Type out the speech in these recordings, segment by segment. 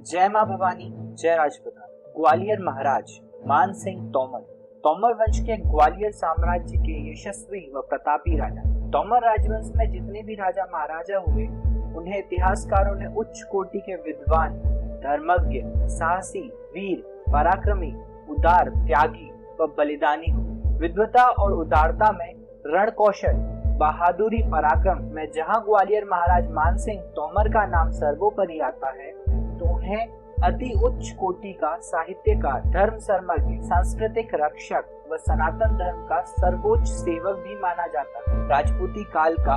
जय मां भवानी, जय राजपुतान। ग्वालियर महाराज मान सिंह तोमर, तोमर वंश के ग्वालियर साम्राज्य के यशस्वी व प्रतापी राजा। तोमर राजवंश में जितने भी राजा महाराजा हुए, उन्हें इतिहासकारों ने उच्च कोटि के विद्वान, धर्मज्ञ, साहसी, वीर, पराक्रमी, उदार, त्यागी व बलिदानी हुए। विद्वता और उदारता में, रण कौशल, बहादुरी, पराक्रम में जहां ग्वालियर महाराज मान सिंह तोमर का नाम सर्वोपरि आता है, तो उन्हें अति उच्च कोटि का साहित्यकार, धर्म सर्वज्ञ, सांस्कृतिक रक्षक व सनातन धर्म का सर्वोच्च सेवक भी माना जाता है। राजपूती काल का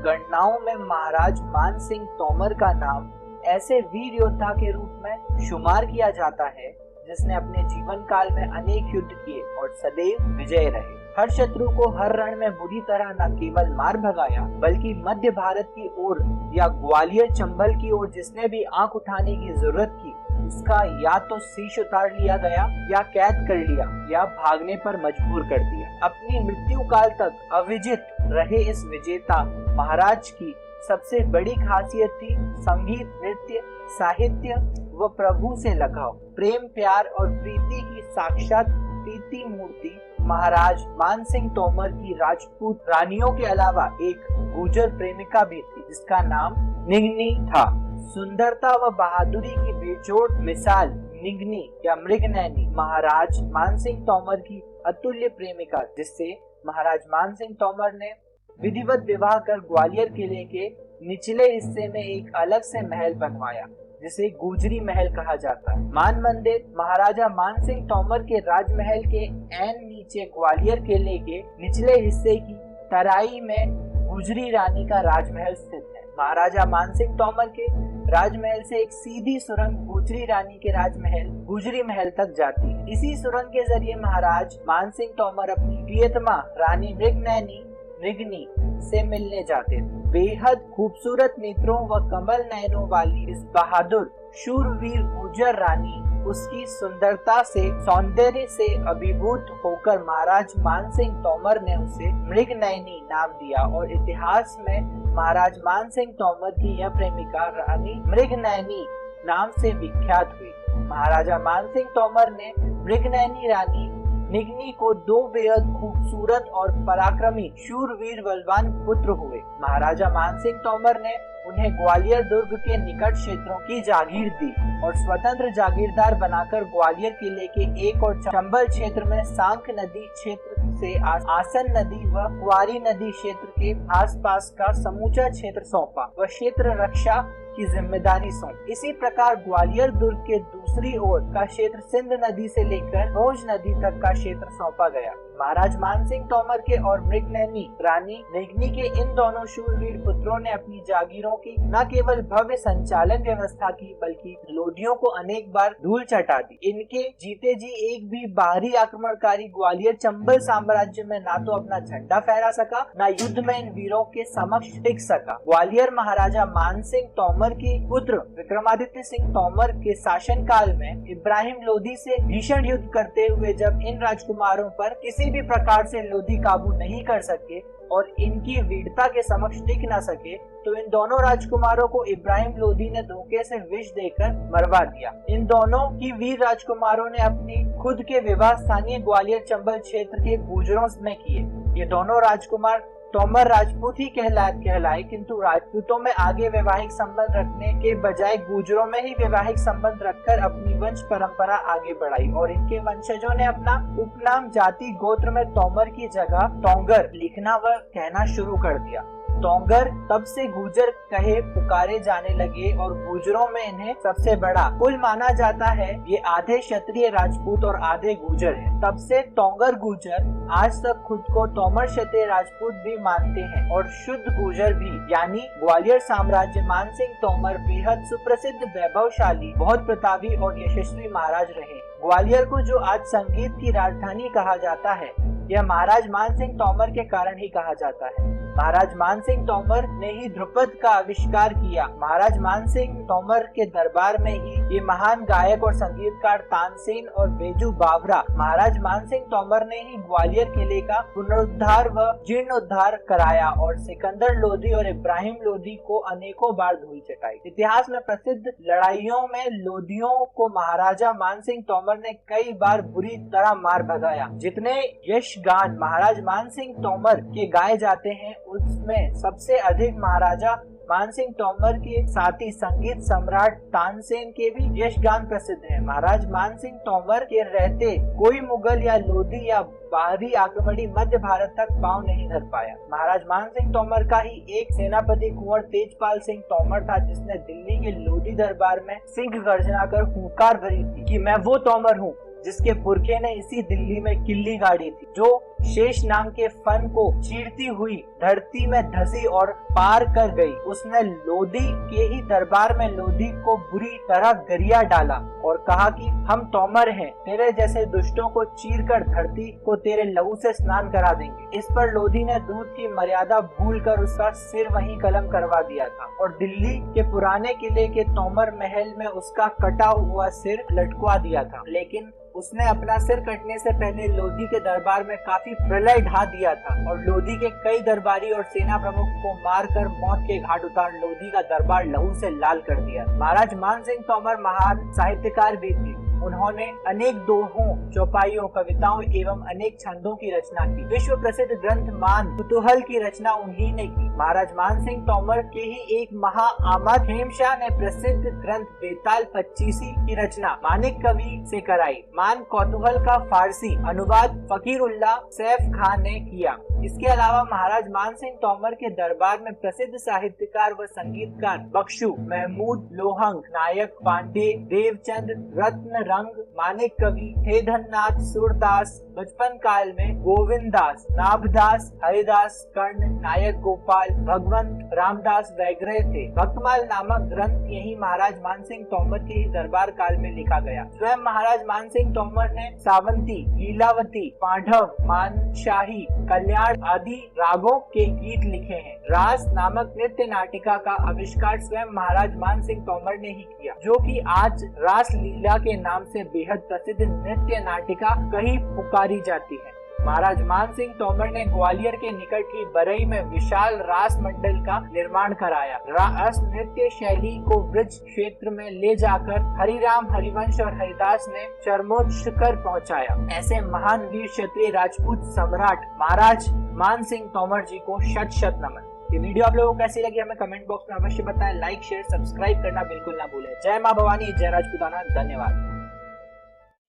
गणनाओं में महाराज मान सिंह तोमर का नाम ऐसे वीर योद्धा के रूप में शुमार किया जाता है जिसने अपने जीवन काल में अनेक युद्ध किए और सदैव विजय रहे। हर शत्रु को हर रण में बुरी तरह न केवल मार भगाया, बल्कि मध्य भारत की ओर या ग्वालियर चंबल की ओर जिसने भी आंख उठाने की जरूरत की, उसका या तो शीश उतार लिया गया, या कैद कर लिया, या भागने पर मजबूर कर दिया। अपनी मृत्यु काल तक अविजित रहे इस विजेता महाराज की सबसे बड़ी खासियत थी संगीत, नृत्य, साहित्य व प्रभु से लगाव। प्रेम, प्यार और प्रीति की साक्षात प्रीति मूर्ति महाराज मान सिंह तोमर की राजपूत रानियों के अलावा एक गुर्जर प्रेमिका भी थी, जिसका नाम निगनी था। सुंदरता व बहादुरी की बेजोड़ मिसाल निगनी या मृगनयनी महाराज मान सिंह तोमर की अतुल्य प्रेमिका, जिससे महाराज मान सिंह तोमर ने विधिवत विवाह कर ग्वालियर किले के निचले हिस्से में एक अलग से महल बनवाया, जिसे गुजरी महल कहा जाता है। मान मंदिर महाराजा मान सिंह तोमर के राजमहल के ऐन नीचे ग्वालियर किले के निचले हिस्से की तराई में गुजरी रानी का राजमहल स्थित है। महाराजा मान सिंह तोमर के राजमहल से एक सीधी सुरंग गुजरी रानी के राजमहल गुजरी महल तक जाती है। इसी सुरंग के जरिए महाराज मान सिंह तोमर अपनी प्रियतमा रानी मृगनयनी निगनी से मिलने जाते थे। बेहद खूबसूरत नेत्रों व कमल नयनों वाली इस बहादुर शूरवीर गुर्जर रानी उसकी सुंदरता से, सौंदर्य से अभिभूत होकर महाराज मान सिंह तोमर ने उसे मृगनयनी नाम दिया और इतिहास में महाराज मान सिंह तोमर की यह प्रेमिका रानी मृगनयनी नाम से विख्यात हुई। महाराजा मान सिंह तोमर ने मृगनयनी रानी निगनी को दो बेहद खूबसूरत और पराक्रमी शूरवीर बलवान पुत्र हुए। महाराजा मान सिंह तोमर ने उन्हें ग्वालियर दुर्ग के निकट क्षेत्रों की जागीर दी और स्वतंत्र जागीरदार बनाकर ग्वालियर किले के एक और चंबल क्षेत्र में सांक नदी क्षेत्र से आसन नदी व कुआरी नदी क्षेत्र के आसपास का समूचा क्षेत्र सौंपा व क्षेत्र रक्षा की जिम्मेदारी सौंपी। इसी प्रकार ग्वालियर दुर्ग के दूसरी ओर का क्षेत्र सिंध नदी से लेकर भोज नदी तक का क्षेत्र सौंपा गया। महाराज मान सिंह तोमर के और मृगनयनी रानी निगनी के इन दोनों शूरवीर पुत्रों ने अपनी जागीरों की न केवल भव्य संचालन व्यवस्था की, बल्कि लोधियों को अनेक बार धूल चटा दी। इनके जीते जी एक भी बाहरी आक्रमणकारी ग्वालियर चंबल साम्राज्य में ना तो अपना झंडा फहरा सका, न युद्ध में इन वीरों के समक्ष टिक सका। ग्वालियर महाराजा मान सिंह तोमर के पुत्र विक्रमादित्य सिंह तोमर के शासन काल में इब्राहिम लोधी से भीषण युद्ध करते हुए जब इन राजकुमारों पर किसी भी प्रकार से लोधी काबू नहीं कर सके और इनकी वीरता के समक्ष टिक न सके, तो इन दोनों राजकुमारों को इब्राहिम लोधी ने धोखे से विष देकर मरवा दिया। इन दोनों की वीर राजकुमारों ने अपनी खुद के विवाह स्थानीय ग्वालियर चंबल क्षेत्र के गुर्जरों में किए। ये दोनों राजकुमार तोमर राजपूत ही कहलाए, किंतु राजपूतों में आगे वैवाहिक संबंध रखने के बजाय गुर्जरों में ही वैवाहिक संबंध रखकर अपनी वंश परंपरा आगे बढ़ाई और इनके वंशजों ने अपना उपनाम जाति गोत्र में तोमर की जगह तोंगर लिखना व कहना शुरू कर दिया। तोंगर तब से गुर्जर कहे पुकारे जाने लगे और गुर्जरों में इन्हें सबसे बड़ा कुल माना जाता है। ये आधे क्षत्रिय राजपूत और आधे गुर्जर हैं। तब से तोंगर गुर्जर आज तक खुद को तोमर क्षत्रिय राजपूत भी मानते हैं और शुद्ध गुर्जर भी, यानी ग्वालियर साम्राज्य मान सिंह तोमर बेहद सुप्रसिद्ध, वैभवशाली, बहुत प्रतापी और यशस्वी महाराज रहे। ग्वालियर को जो आज संगीत की राजधानी कहा जाता है, यह महाराज मान सिंह तोमर के कारण ही कहा जाता है। महाराज मान सिंह तोमर ने ही ध्रुपद का आविष्कार किया। महाराज मान सिंह तोमर के दरबार में ही ये महान गायक और संगीतकार तानसेन और बेजू बावरा महाराज मानसिंह तोमर ने ही ग्वालियर किले का पुनरुद्धार व जीर्णोद्धार कराया और सिकंदर लोधी और इब्राहिम लोधी को अनेकों बार धूल चटाई। इतिहास में प्रसिद्ध लड़ाइयों में लोधियों को महाराजा मानसिंह तोमर ने कई बार बुरी तरह मार भगाया। जितने यश गान महाराज मानसिंह तोमर के गाए जाते हैं उसमें सबसे अधिक महाराजा मानसिंह तोमर के साथी संगीत सम्राट तानसेन के भी यश गान प्रसिद्ध है। महाराज मानसिंह तोमर के रहते कोई मुगल या लोधी या बाहरी आक्रमणी मध्य भारत तक पांव नहीं धर पाया। महाराज मानसिंह तोमर का ही एक सेनापति कुंवर तेजपाल सिंह तोमर था जिसने दिल्ली के लोधी दरबार में सिंह गर्जना कर हुंकार भरी थी कि मैं वो तोमर हूँ जिसके पुरखे ने इसी दिल्ली में किल्ली गाड़ी थी, जो शेष नाम के फन को चीरती हुई धरती में धसी और पार कर गई। उसने लोधी के ही दरबार में लोधी को बुरी तरह गरिया डाला और कहा कि हम तोमर हैं, तेरे जैसे दुष्टों को चीर कर धरती को तेरे लहू से स्नान करा देंगे। इस पर लोधी ने दूध की मर्यादा भूलकर उसका सिर वहीं कलम करवा दिया था और दिल्ली के पुराने किले के तोमर महल में उसका कटा हुआ सिर लटकवा दिया था। लेकिन उसने अपना सिर कटने से पहले लोधी के दरबार में काफी प्रलय ढा दिया था और लोधी के कई दरबारी और सेना प्रमुख को मारकर मौत के घाट उतार लोधी का दरबार लहू से लाल कर दिया। महाराज मानसिंह तोमर महान साहित्यकार भी थे। उन्होंने अनेक दोहों, चौपाइयों, कविताओं एवं अनेक छंदों की रचना की। विश्व प्रसिद्ध ग्रंथ मान कुतूहल की रचना उन्हीं ने की। महाराज मानसिंह तोमर के ही एक महाआमद हेमशाह ने प्रसिद्ध ग्रंथ बेताल पच्चीसी की रचना मानिक कवि से कराई। मान कौतूहल का फारसी अनुवाद फकीरुल्लाह सैफ खान ने किया। इसके अलावा महाराज मानसिंह तोमर के दरबार में प्रसिद्ध साहित्यकार व संगीतकार बख्शू, महमूद लोहंग, नायक पांडे, देवचंद, रत्न रंग, मानिक कवि, हेधननाथ, सूरदास, बचपन काल में गोविंद दास, नाभदास, हरिदास, कर्ण, नायक गोपाल, भगवंत, रामदास वगैरह थे। भक्तमाल नामक ग्रंथ यही महाराज मानसिंह तोमर के ही दरबार काल में लिखा गया। स्वयं महाराज मानसिंह तोमर ने सावंती, लीलावती, पांडव, मानशाही, कल्याण आदि रागों के गीत लिखे हैं। रास नामक नृत्य नाटिका का आविष्कार स्वयं महाराज मानसिंह तोमर ने ही किया, जो कि आज रास लीला के नाम से बेहद प्रसिद्ध नृत्य नाटिका कहीं पुकारी जाती है। महाराज मानसिंह तोमर ने ग्वालियर के निकट ही बरई में विशाल रास मंडल का निर्माण कराया। रास नृत्य शैली को ब्रज क्षेत्र में ले जाकर हरिराम, हरिवंश और हरिदास ने चरमोच्च कर पहुंचाया। ऐसे महान वीर क्षत्रिय राजपूत सम्राट महाराज मानसिंह तोमर जी को शत शत नमन। ये वीडियो आप लोगों को कैसी लगी हमें कमेंट बॉक्स में अवश्य बताएं। लाइक, शेयर, सब्सक्राइब करना बिल्कुल ना भूलें। जय मां भवानी, जय राजपूताना। धन्यवाद।